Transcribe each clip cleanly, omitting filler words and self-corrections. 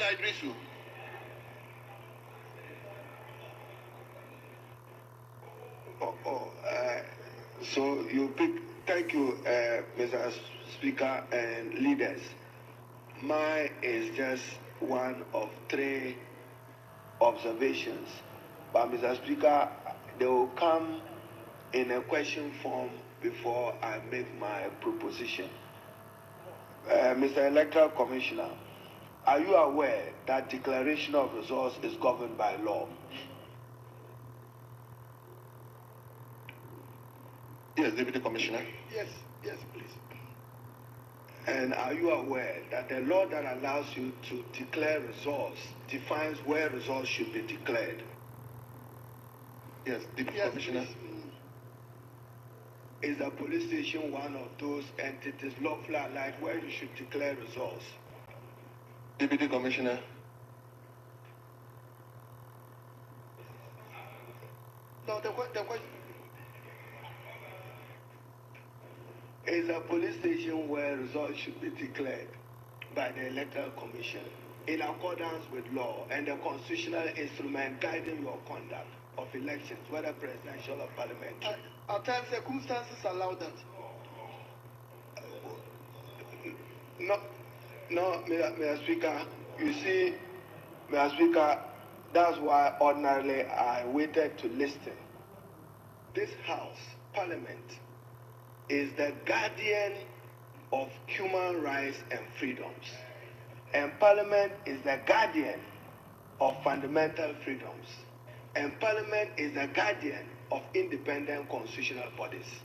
Mr. Idrisu. So you pick. Thank you, Mr. Speaker and leaders. Mine is just one of three observations. But Mr. Speaker, they will come in a question form before I make my proposition. Mr. Electoral Commissioner, are you aware that declaration of results is governed by law? Yes, Deputy Commissioner. Yes, please. And are you aware that the law that allows you to declare results defines where results should be declared? Yes, Deputy Commissioner. Please. Is a police station one of those entities lawfully allowed where you should declare results? Deputy Commissioner. No, the question is a police station where results should be declared by the Electoral Commission in accordance with law and the constitutional instrument guiding your conduct of elections, whether presidential or parliamentary. At times, circumstances allow that. No, Mr. Speaker, you see, Mr. Speaker, that's why ordinarily I waited to listen. This House, Parliament, is the guardian of human rights and freedoms. And Parliament is the guardian of fundamental freedoms. And Parliament is the guardian of independent constitutional bodies.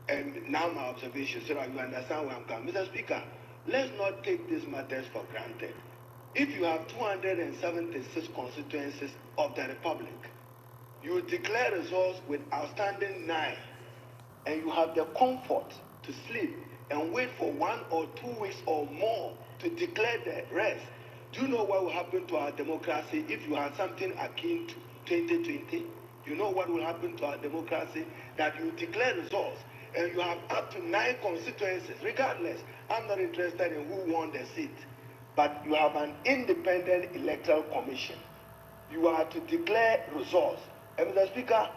And now my observation, so that you understand where I'm coming. Mr. Speaker, let's not take these matters for granted. If you have 276 constituencies of the Republic, you declare results with outstanding 9, and you have the comfort to sleep and wait for 1 or 2 weeks or more to declare the rest. Do you know what will happen to our democracy if you had something akin to 2020? You know what will happen to our democracy? That you declare results and you have up to 9 constituencies. Regardless, I'm not interested in who won the seat, but you have an independent electoral commission. You are to declare results. And Mr. Speaker,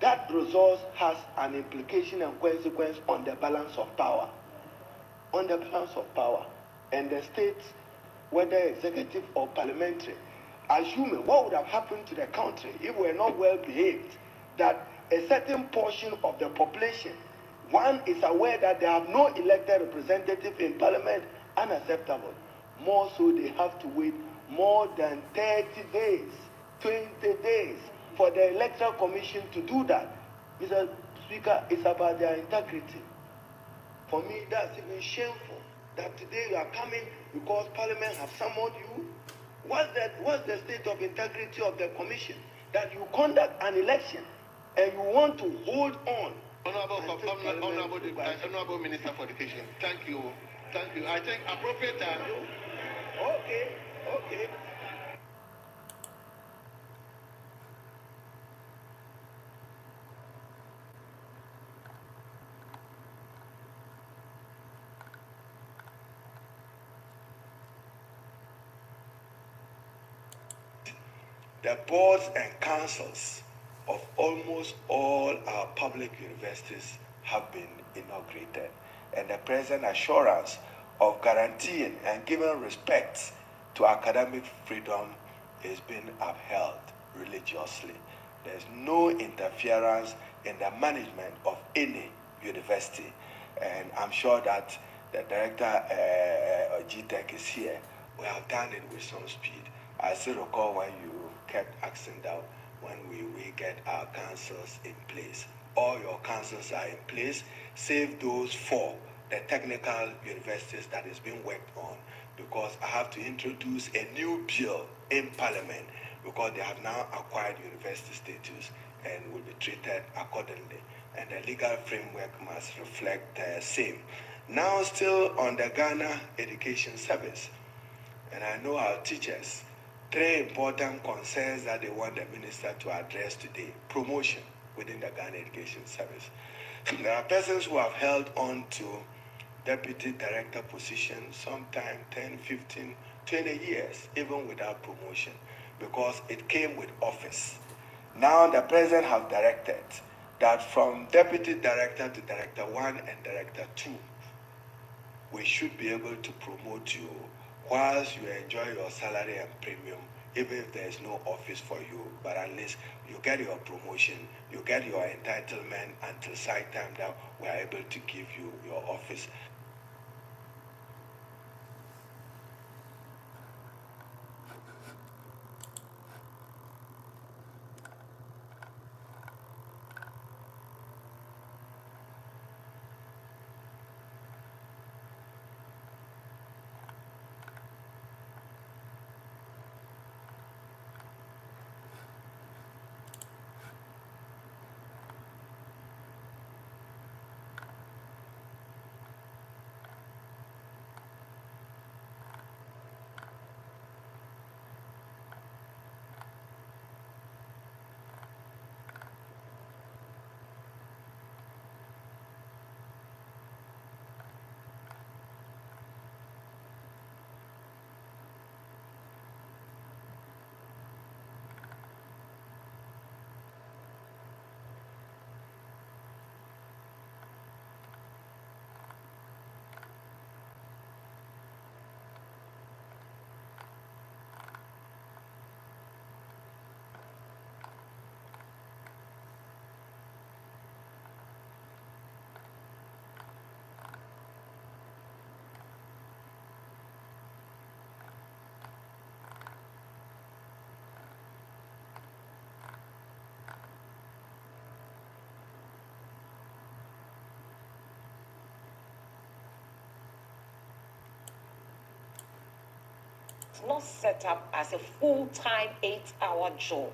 that result has an implication and consequence on the balance of power. On the balance of power. And the states, whether executive or parliamentary, assuming what would have happened to the country if we were not well behaved, that a certain portion of the population, one is aware that they have no elected representative in parliament, unacceptable. More so, they have to wait more than 30 days, 20 days for the electoral commission to do that. Mr. Speaker, it's about their integrity. For me, that's even shameful that today you are coming because parliament have summoned you. What's the state of integrity of the commission? That you conduct an election and you want to hold on. Honorable Minister for Education, thank you. I think appropriate time. Okay. The boards and councils of almost all our public universities have been inaugurated, and the present assurance of guaranteeing and giving respect to academic freedom is being upheld religiously. There's no interference in the management of any university, and I'm sure that the director of GTech is here. We have done it with some speed. I still recall when you kept asking that when we get our councils in place. All your councils are in place, save those 4, the technical universities that is being worked on, because I have to introduce a new bill in Parliament because they have now acquired university status and will be treated accordingly. And the legal framework must reflect the same. Now still on the Ghana Education Service, and I know our teachers, 3 important concerns that they want the minister to address today. Promotion within the Ghana Education Service. There are persons who have held on to deputy director positions, sometimes 10, 15, 20 years, even without promotion, because it came with office. Now the president has directed that from deputy director to director 1 and director 2, we should be able to promote you whilst you enjoy your salary and premium, even if there is no office for you, but at least you get your promotion, you get your entitlement until such time that we are able to give you your office. Not set up as a full-time 8-hour job.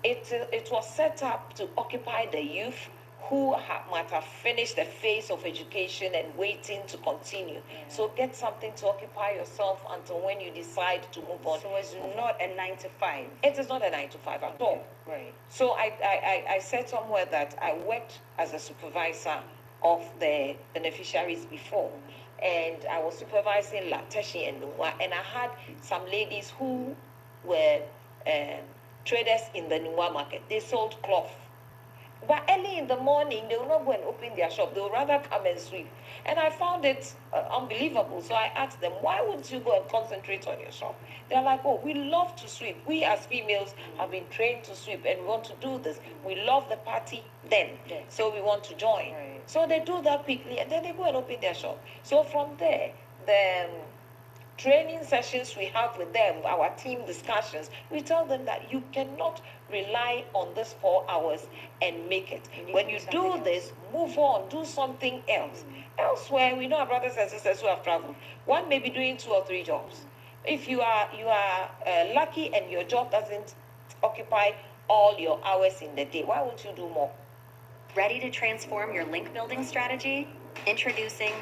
It was set up to occupy the youth who might have finished the phase of education and waiting to continue. So get something to occupy yourself until when you decide to move on. So it's not a 9 to 5. It is not a 9 to 5 at all. Right. So I said somewhere that I worked as a supervisor of the beneficiaries before, and I was supervising Lateshi and Nwa, and I had some ladies who were traders in the Nwa market. They sold cloth. But early in the morning, they will not go and open their shop. They will rather come and sweep. And I found it unbelievable. So I asked them, why wouldn't you go and concentrate on your shop? They're like, oh, we love to sweep. We as females have been trained to sweep and we want to do this. We love the party then. Yes. So we want to join. Right. So they do that quickly and then they go and open their shop. So from there, the training sessions we have with them, our team discussions, we tell them that you cannot rely on this 4 hours and make it. When you do this, move on, do something else. Elsewhere, we know our brothers and sisters who have traveled. One may be doing 2 or 3 jobs. If you are lucky and your job doesn't occupy all your hours in the day, why won't you do more? Ready to transform your link building strategy? Introducing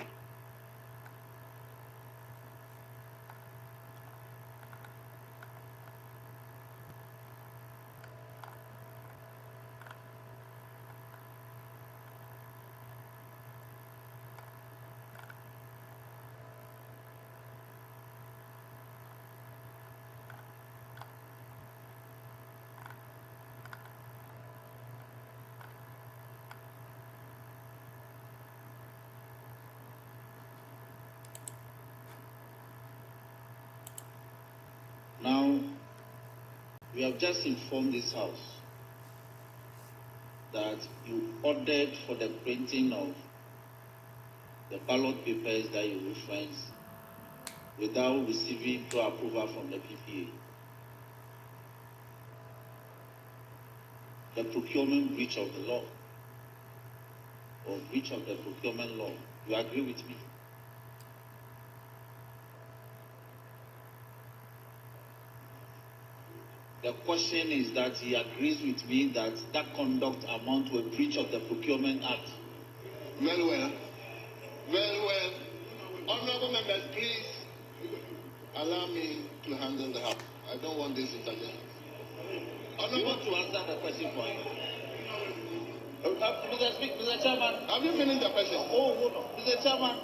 Now, we have just informed this House that you ordered for the printing of the ballot papers that you reference without receiving approval from the PPA. The procurement breach of the law, or breach of the procurement law. You agree with me? The question is that he agrees with me that that conduct amounts to a breach of the Procurement Act. Very well. Very well. Honorable members, please allow me to handle the house. I don't want this interference. You want to answer the question for him? Mr. Chairman. Have you finished the question? Oh, hold on. Mr. Chairman,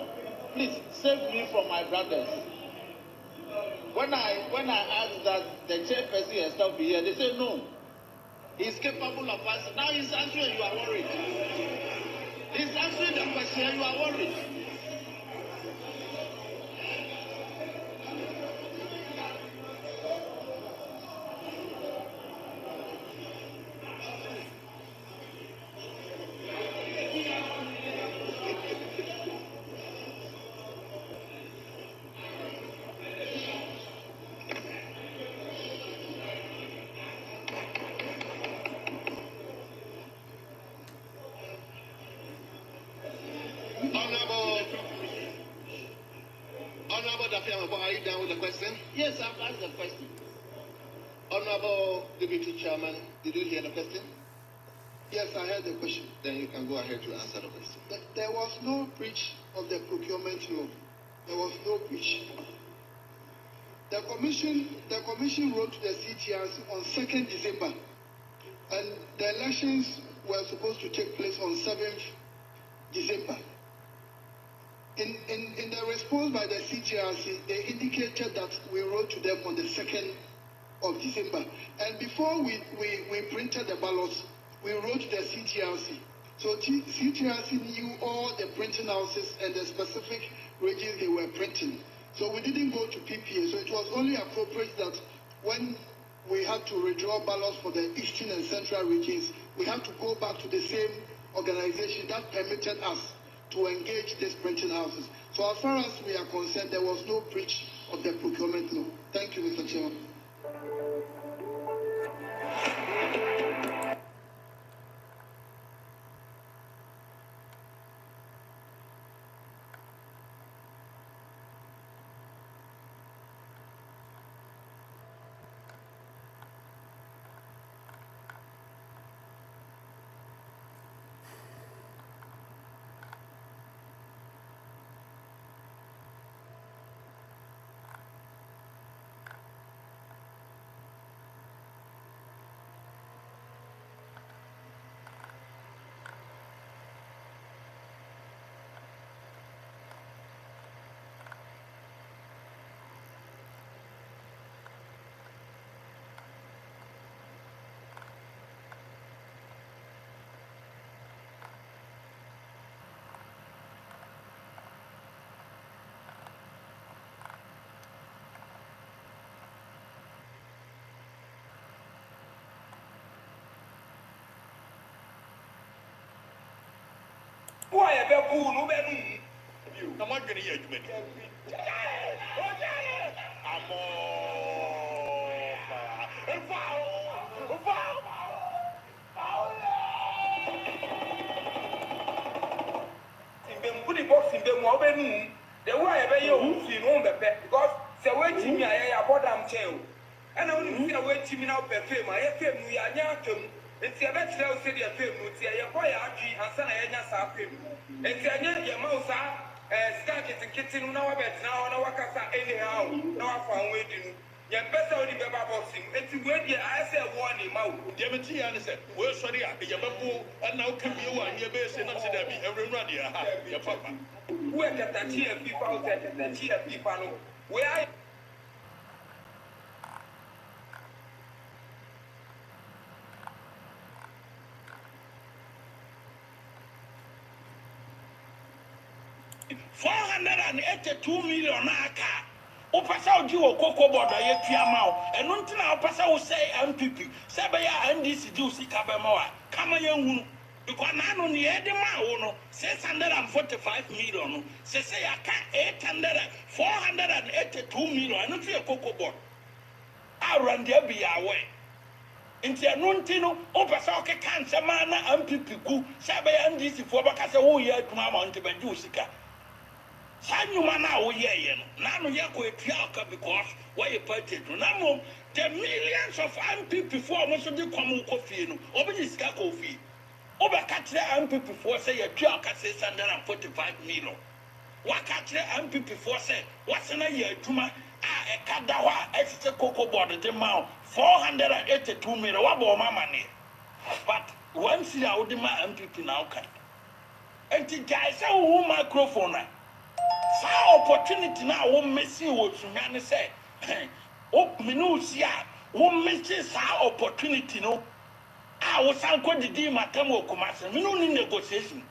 please save me from my brothers. When I asked that the chairperson herself be here, they say no. He's capable of answering. Now he's answering, you are worried. He's answering the question, you are worried. Honorable Dafiama, are you done with the question? Yes, I've asked the question. Honorable Deputy Chairman, did you hear the question? Yes, I heard the question. Then you can go ahead to answer the question. There was no breach of the procurement law. There was no breach. The commission wrote to the CTRC on 2nd December, and the elections were supposed to take place on 7th December. In the response by the CTRC, they indicated that we wrote to them on the 2nd of December. And before we printed the ballots, we wrote to the CTRC. So CTRC knew all the printing houses and the specific regions they were printing. So we didn't go to PPA. So it was only appropriate that when we had to redraw ballots for the eastern and central regions, we had to go back to the same organization that permitted us to engage these printing houses. So as far as we are concerned, there was no breach of the procurement law. Thank you, Mr. Chairman. Why a baboon? No, baby. Come on, get here, you man. Boxing them more than the way I you see no better because the way Jimmy I bought them tail. And I only see a way Jimmy now perfume. I have we are young. It's a better city of film. It's a boy, and son, I just him. It's a young mouse. Start it in kitchen now, but now I work anyhow. No, I found waiting. You're better only the boxing. It's when I say one in mouth. Demetri, I said, well, sorry, you're and now come you and your base and not say that every run your papa. Where get that here people out there, that here people where I. $482 million aka. Opasa oji wo koko board ye tuama o. Enu ntina opasa wo say MPP. Say be ya NDC di usika be ma wa. Kama ye hunu. Because nanu ni e de ma wo no 645 million no. Say ya ka 482 million. Enu tu ye koko board. Arande bi ya we. Nti enu ntino opasa o ke kanse ma na MPP ku. Say be ya NDC fo ba ka say wo ye aduma ma nti be di usika. Sanyuma na wo ye no na no ye ko etua because why you party to na mo the millions of MPP for mo so de kwam ko fie no obi sika ko fie oba ka kire MPP for say ye tua ka 645 million wa ka kire MPP for say what na ye aduma a e ka da wa e se koko board de ma 482 million wa bo mama ne but one see how the MPP now can enti guys who microphone na sa opportunity na wo mesi wo sunwane say Oh, minusia, wo misses our opportunity, no. I was uncle the deal, my come with Kumasi. We don't need negotiation.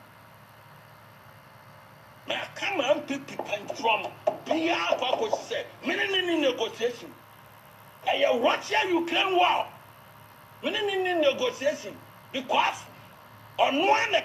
May I come and pick from PR, what say, many negotiation. I Russia, Ukraine war. Many negotiation because on one.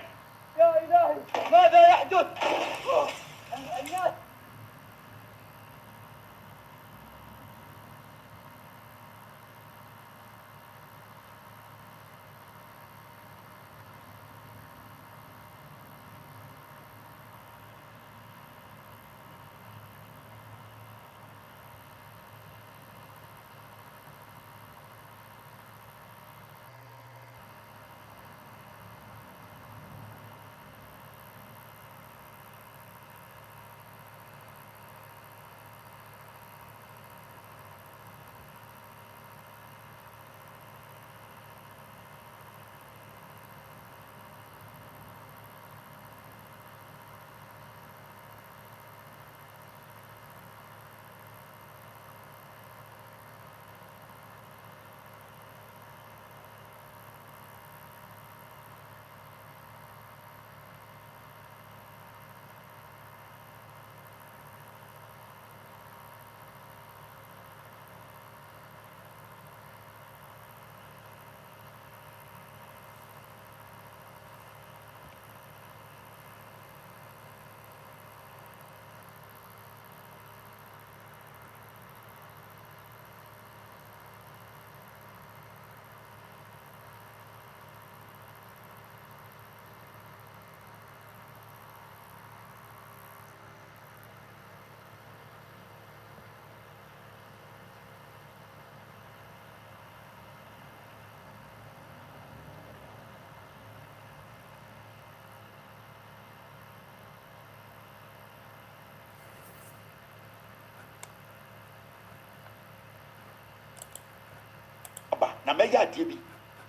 Na me ya die bi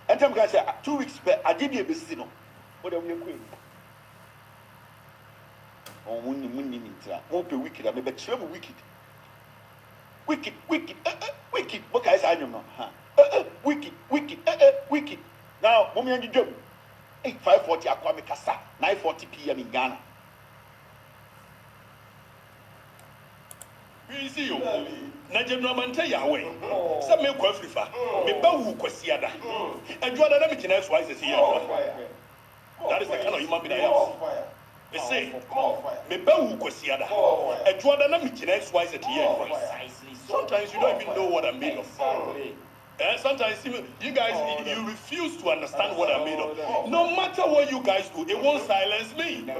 entem ka say 2 weeks per ade bi e be si no wo da we kwenu on munni ni tra wo pe wicked na me be kire mu wicked wicked what ka say anyum no ha wicked now mo me anjidwam 5:40 akwa me kasa 9:40 p.m. in Ghana. Easy yo. Na General Mante Yahweh. Some me kwa frifa. Me ba wu kwasiada. Adwada na me kina so ise here. That is the kind of human being I am. Me say, me ba wu kwasiada. Adwada na me kina so ise here. Sometimes you don't even know what I'm made of. Sometimes you guys you refuse to understand what I'm made of. No matter what you guys do, it won't silence me.